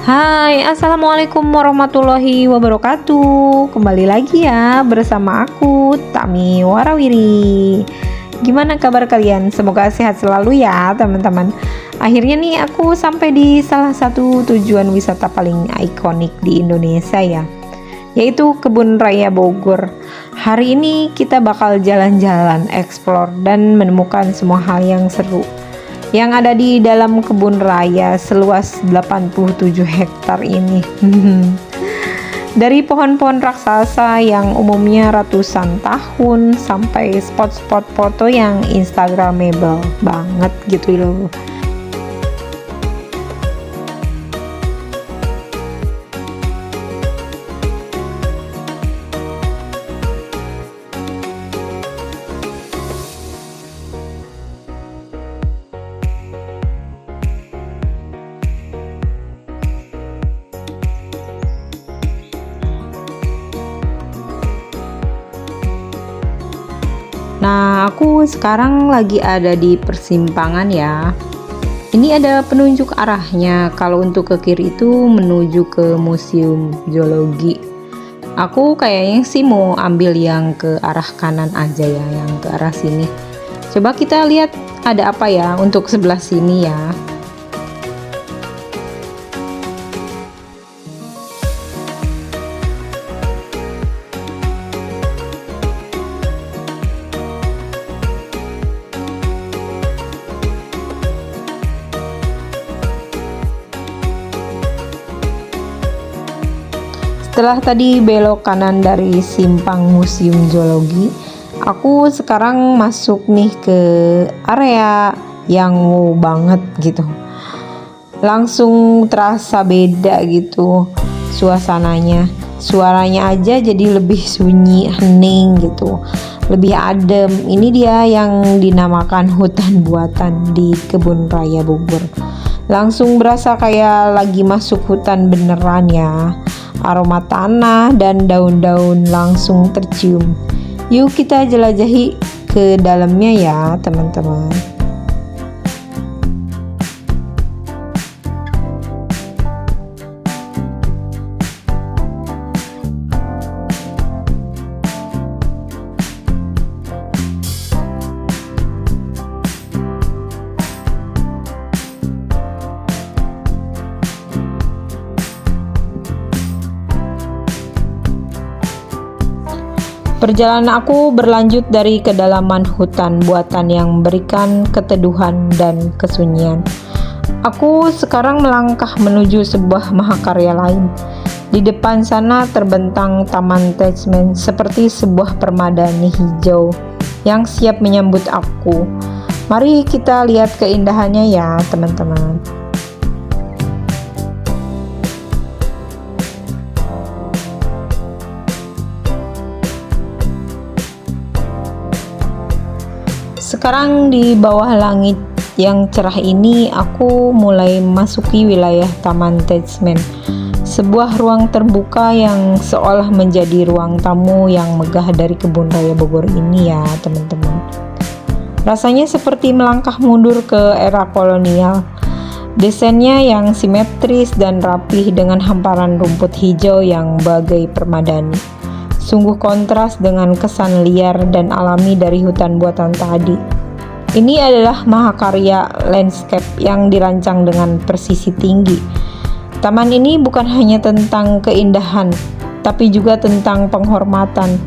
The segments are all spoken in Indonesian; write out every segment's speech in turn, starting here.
Hai, assalamualaikum warahmatullahi wabarakatuh. Kembali lagi ya bersama aku, Tami Warawiri. Gimana kabar kalian? Semoga sehat selalu ya teman-teman. Akhirnya nih aku sampai di salah satu tujuan wisata paling ikonik di Indonesia ya, yaitu Kebun Raya Bogor. Hari ini kita bakal jalan-jalan, explore, dan menemukan semua hal yang seru yang ada di dalam kebun raya seluas 87 hektar ini. Dari pohon-pohon raksasa yang umumnya ratusan tahun sampai spot-spot foto yang instagramable banget gitu loh. Nah, aku sekarang lagi ada di persimpangan ya. Ini ada penunjuk arahnya. Kalau untuk ke kiri itu menuju ke Museum Zoologi. Aku kayaknya sih mau ambil yang ke arah kanan aja ya, yang ke arah sini. Coba kita lihat ada apa ya untuk sebelah sini ya. Setelah tadi belok kanan dari simpang Museum Zoologi, aku sekarang masuk nih ke area yang wow banget gitu. Langsung terasa beda gitu suasananya. Suaranya aja jadi lebih sunyi, hening gitu. Lebih adem. Ini dia yang dinamakan hutan buatan di Kebun Raya Bogor. Langsung berasa kayak lagi masuk hutan beneran ya. Aroma tanah dan daun-daun langsung tercium. Yuk kita jelajahi ke dalamnya ya teman-teman. Perjalanan aku berlanjut dari kedalaman hutan buatan yang memberikan keteduhan dan kesunyian. Aku sekarang melangkah menuju sebuah mahakarya lain. Di depan sana terbentang Taman Tasman seperti sebuah permadani hijau yang siap menyambut aku. Mari kita lihat keindahannya ya teman-teman. Sekarang di bawah langit yang cerah ini aku mulai memasuki wilayah Taman Tasman, sebuah ruang terbuka yang seolah menjadi ruang tamu yang megah dari Kebun Raya Bogor ini ya teman-teman. Rasanya seperti melangkah mundur ke era kolonial. Desainnya yang simetris dan rapih dengan hamparan rumput hijau yang bagai permadani. Sungguh kontras dengan kesan liar dan alami dari hutan buatan tadi. Ini adalah mahakarya landscape yang dirancang dengan presisi tinggi. Taman ini bukan hanya tentang keindahan, tapi juga tentang penghormatan.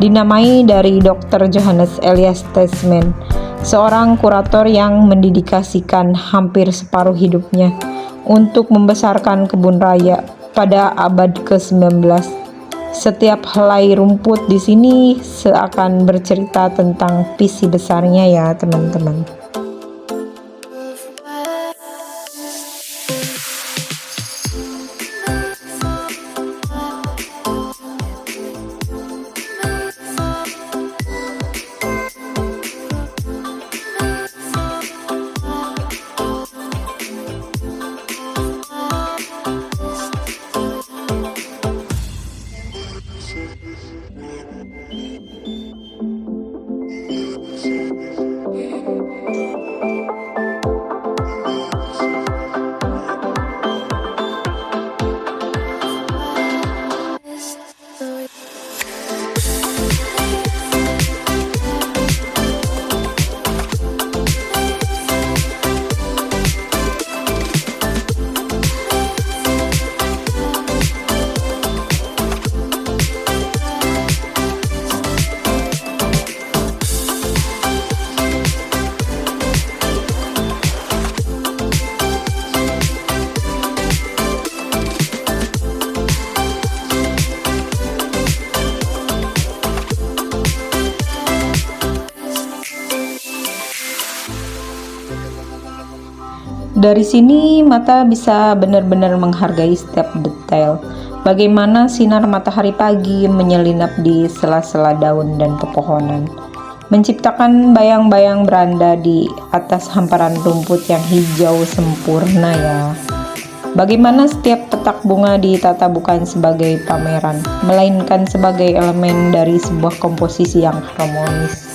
Dinamai dari Dr. Johannes Elias Tasman, seorang kurator yang mendedikasikan hampir separuh hidupnya untuk membesarkan kebun raya pada abad ke-19. Setiap helai rumput di sini seakan bercerita tentang visi besarnya ya teman-teman. Dari sini mata bisa benar-benar menghargai setiap detail. Bagaimana sinar matahari pagi menyelinap di sela-sela daun dan pepohonan, menciptakan bayang-bayang beranda di atas hamparan rumput yang hijau sempurna ya. Bagaimana setiap petak bunga ditata bukan sebagai pameran, melainkan sebagai elemen dari sebuah komposisi yang harmonis.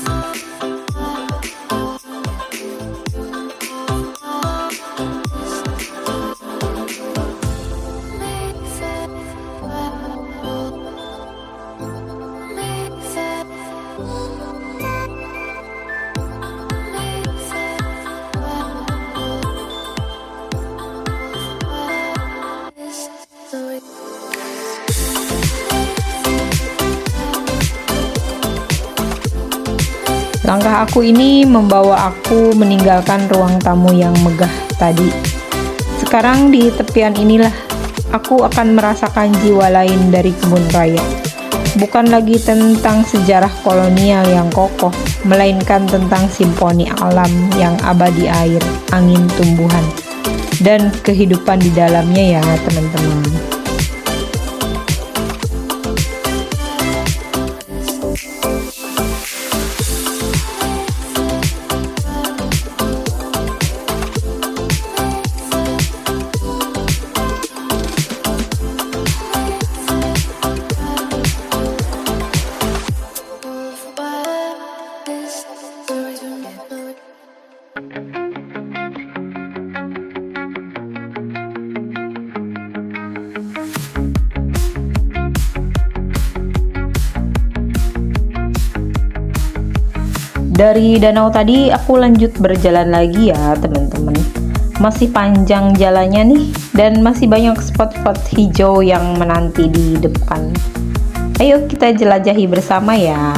Langkah aku ini membawa aku meninggalkan ruang tamu yang megah tadi. Sekarang di tepian inilah aku akan merasakan jiwa lain dari kebun raya. Bukan lagi tentang sejarah kolonial yang kokoh, melainkan tentang simfoni alam yang abadi air, angin, tumbuhan, dan kehidupan di dalamnya ya teman-teman. Dari danau tadi aku lanjut berjalan lagi ya teman-teman. Masih panjang jalannya nih dan masih banyak spot-spot hijau yang menanti di depan. Ayo kita jelajahi bersama ya.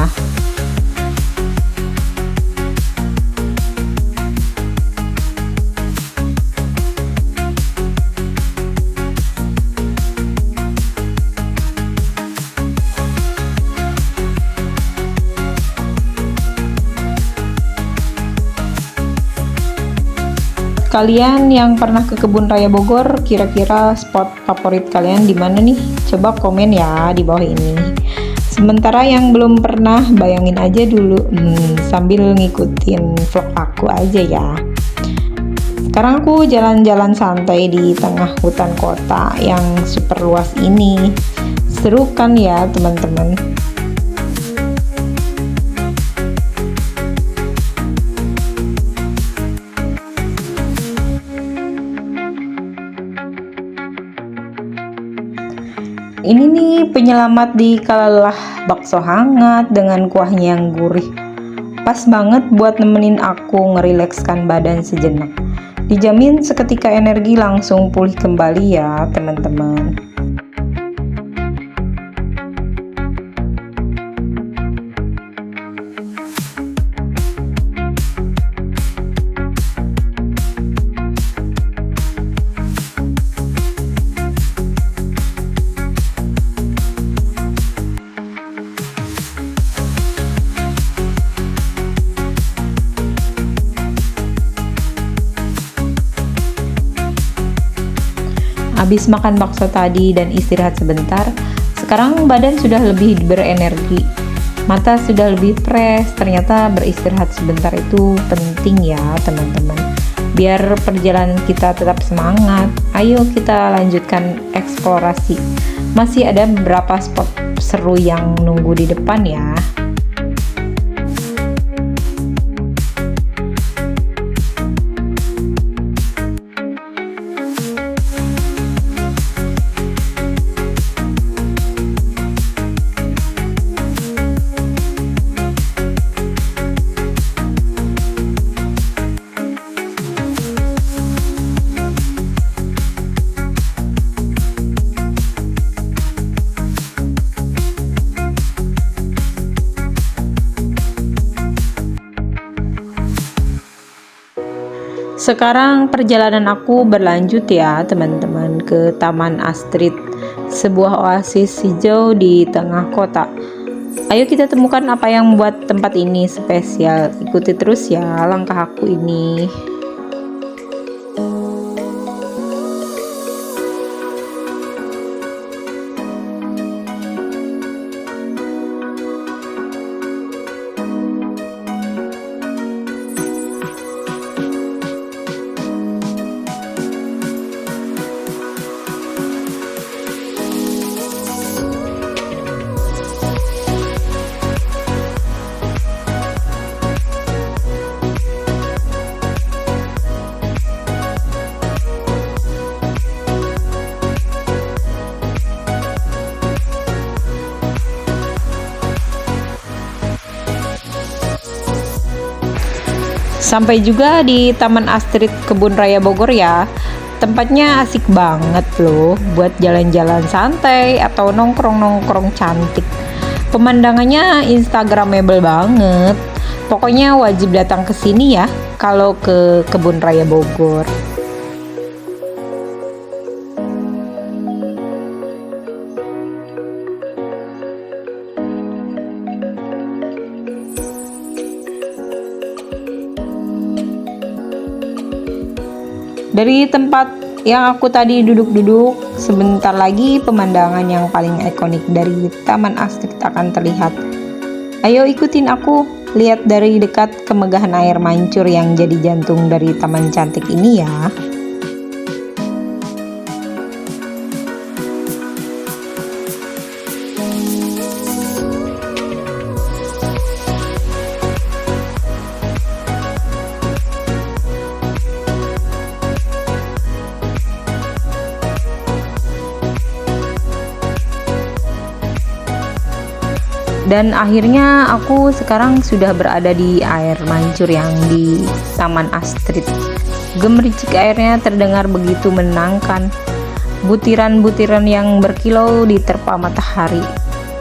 Kalian yang pernah ke Kebun Raya Bogor, kira-kira spot favorit kalian di mana nih? Coba komen ya di bawah ini. Sementara yang belum pernah, bayangin aja dulu sambil ngikutin vlog aku aja ya. Sekarang aku jalan-jalan santai di tengah hutan kota yang super luas ini. Seru kan ya teman-teman? Ini nih penyelamat di kala lelah, bakso hangat dengan kuahnya yang gurih. Pas banget buat nemenin aku ngerilekskan badan sejenak. Dijamin seketika energi langsung pulih kembali ya teman-teman. Habis makan bakso tadi dan istirahat sebentar, sekarang badan sudah lebih berenergi, mata sudah lebih fresh. Ternyata beristirahat sebentar itu penting ya teman-teman, biar perjalanan kita tetap semangat. Ayo kita lanjutkan eksplorasi, masih ada beberapa spot seru yang nunggu di depan ya. Sekarang perjalanan aku berlanjut ya teman-teman ke Taman Astrid, sebuah oasis hijau di tengah kota. Ayo kita temukan apa yang membuat tempat ini spesial. Ikuti terus ya langkah aku ini. Sampai juga di Taman Astrid Kebun Raya Bogor ya. Tempatnya asik banget loh buat jalan-jalan santai atau nongkrong-nongkrong cantik. Pemandangannya instagramable banget. Pokoknya wajib datang ke sini ya kalau ke Kebun Raya Bogor. Dari tempat yang aku tadi duduk-duduk, sebentar lagi pemandangan yang paling ikonik dari Taman Astrid akan terlihat. Ayo ikutin aku, lihat dari dekat kemegahan air mancur yang jadi jantung dari taman cantik ini ya. Dan akhirnya aku sekarang sudah berada di air mancur yang di Taman Astrid. Gemericik airnya terdengar begitu menenangkan. Butiran-butiran yang berkilau diterpa matahari,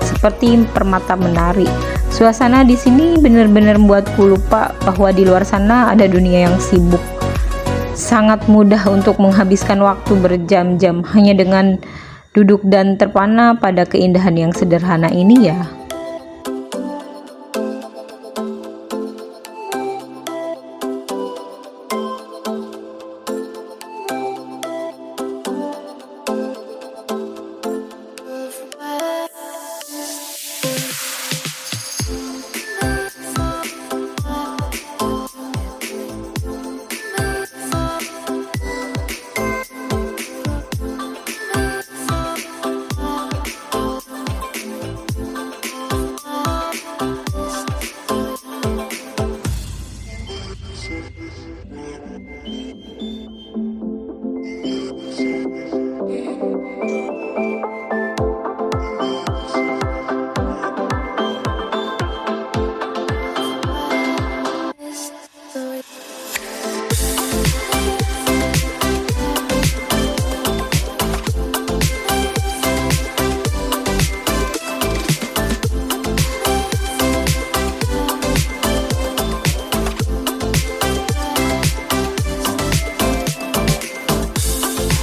seperti permata menari. Suasana di sini benar-benar membuatku lupa bahwa di luar sana ada dunia yang sibuk. Sangat mudah untuk menghabiskan waktu berjam-jam hanya dengan duduk dan terpana pada keindahan yang sederhana ini ya.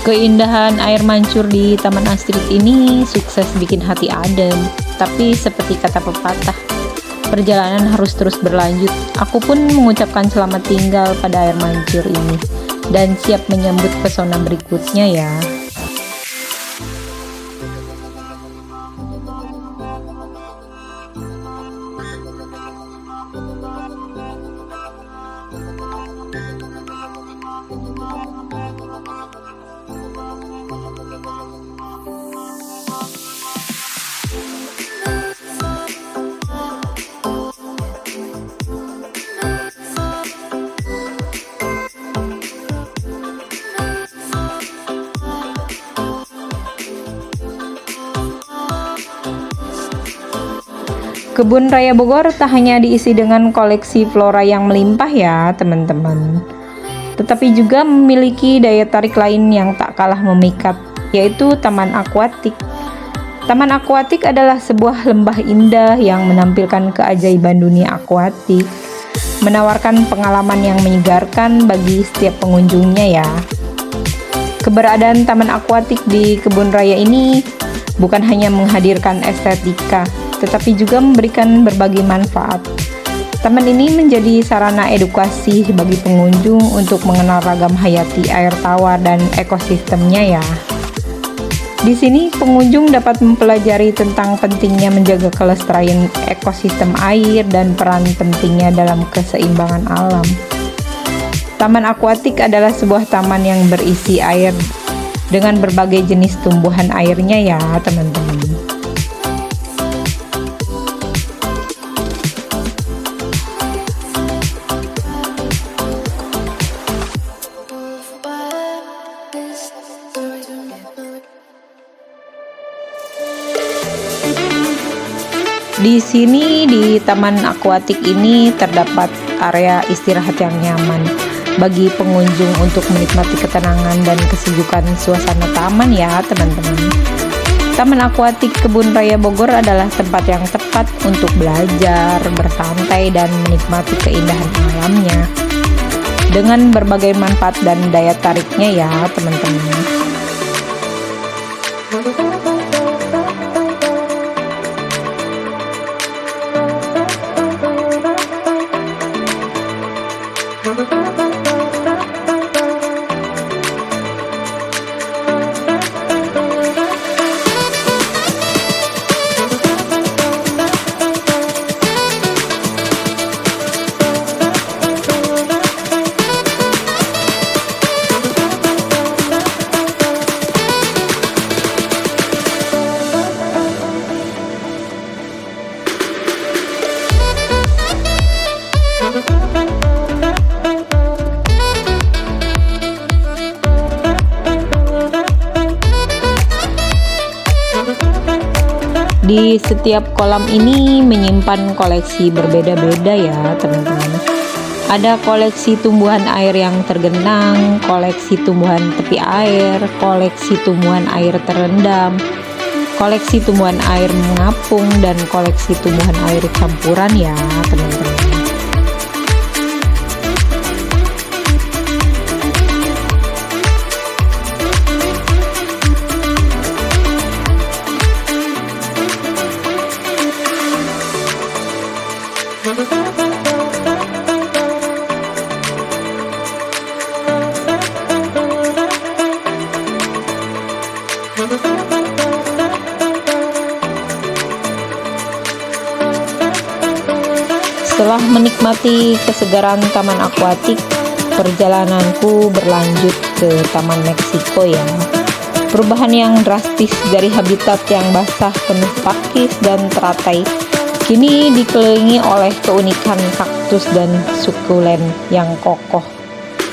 Keindahan air mancur di Taman Astrid ini sukses bikin hati adem. Tapi seperti kata pepatah, perjalanan harus terus berlanjut. Aku pun mengucapkan selamat tinggal pada air mancur ini dan siap menyambut pesona berikutnya ya. Kebun Raya Bogor tak hanya diisi dengan koleksi flora yang melimpah ya teman-teman, tetapi juga memiliki daya tarik lain yang tak kalah memikat, yaitu Taman Akuatik. Taman Akuatik adalah sebuah lembah indah yang menampilkan keajaiban dunia akuatik, menawarkan pengalaman yang menyegarkan bagi setiap pengunjungnya ya. Keberadaan Taman Akuatik di Kebun Raya ini bukan hanya menghadirkan estetika, tetapi juga memberikan berbagai manfaat. Taman ini menjadi sarana edukasi bagi pengunjung untuk mengenal ragam hayati air tawar dan ekosistemnya ya. Di sini pengunjung dapat mempelajari tentang pentingnya menjaga kelestarian ekosistem air dan peran pentingnya dalam keseimbangan alam. Taman Akuatik adalah sebuah taman yang berisi air dengan berbagai jenis tumbuhan airnya ya teman-teman. Di sini di Taman Akuatik ini terdapat area istirahat yang nyaman bagi pengunjung untuk menikmati ketenangan dan kesejukan suasana taman ya teman-teman. Taman Akuatik Kebun Raya Bogor adalah tempat yang tepat untuk belajar, bersantai, dan menikmati keindahan alamnya dengan berbagai manfaat dan daya tariknya ya teman-teman. Di setiap kolam ini menyimpan koleksi berbeda-beda ya teman-teman. Ada koleksi tumbuhan air yang tergenang, koleksi tumbuhan tepi air, koleksi tumbuhan air terendam, koleksi tumbuhan air mengapung, dan koleksi tumbuhan air campuran ya teman-teman. Setelah menikmati kesegaran Taman Akuatik, perjalananku berlanjut ke Taman Meksiko ya. Perubahan yang drastis dari habitat yang basah, penuh pakis dan teratai, kini dikelilingi oleh keunikan kaktus dan sukulen yang kokoh.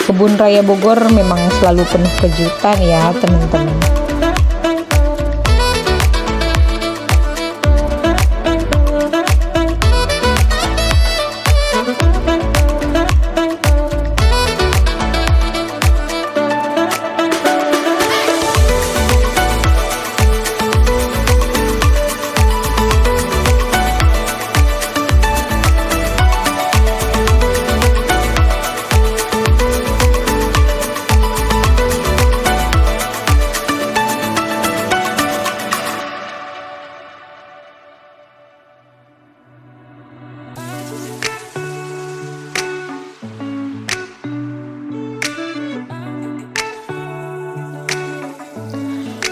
Kebun Raya Bogor memang selalu penuh kejutan ya teman-teman.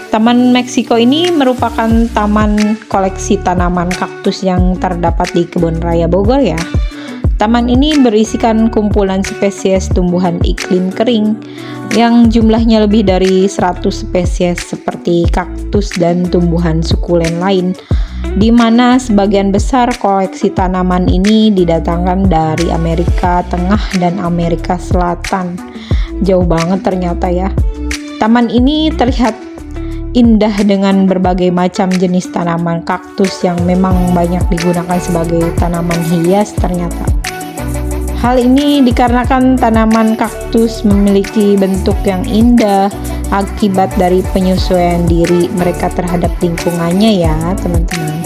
Taman Meksiko ini merupakan taman koleksi tanaman kaktus yang terdapat di Kebun Raya Bogor ya. Taman ini berisikan kumpulan spesies tumbuhan iklim kering yang jumlahnya lebih dari 100 spesies seperti kaktus dan tumbuhan sukulen lain, di mana sebagian besar koleksi tanaman ini didatangkan dari Amerika Tengah dan Amerika Selatan. Jauh banget ternyata ya. Taman ini terlihat indah dengan berbagai macam jenis tanaman kaktus yang memang banyak digunakan sebagai tanaman hias ternyata. Hal ini dikarenakan tanaman kaktus memiliki bentuk yang indah akibat dari penyesuaian diri mereka terhadap lingkungannya ya teman-teman.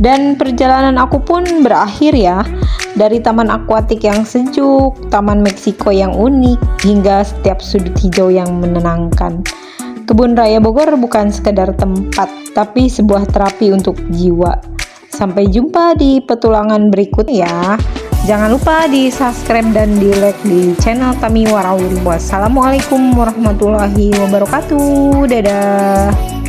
Dan perjalanan aku pun berakhir ya. Dari taman akuatik yang sejuk, taman Meksiko yang unik, hingga setiap sudut hijau yang menenangkan. Kebun Raya Bogor bukan sekedar tempat, tapi sebuah terapi untuk jiwa. Sampai jumpa di petualangan berikutnya ya. Jangan lupa di subscribe dan di like di channel kami Warawiri. Wassalamualaikum warahmatullahi wabarakatuh. Dadah.